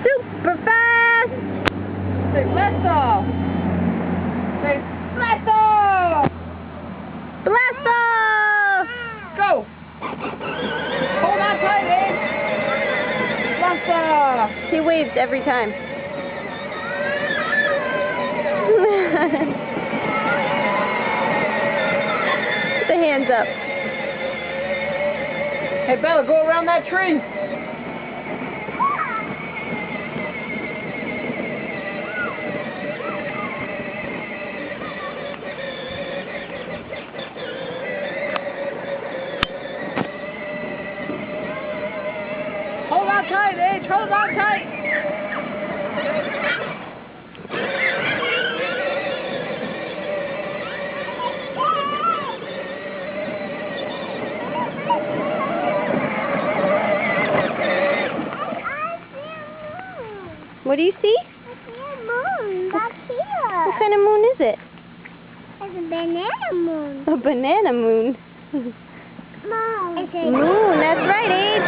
super fast. Say blast off. Say blast off. Blast off. Go. Hold on tight, Abe. Blast off. He waves every time. Put the hands up. Hey, Bella, go around that tree. Hold on tight, H. Hold on tight. What do you see? I see a moon back here. What kind of moon is it? It's a banana moon. A banana moon. Mom. Moon, that's right,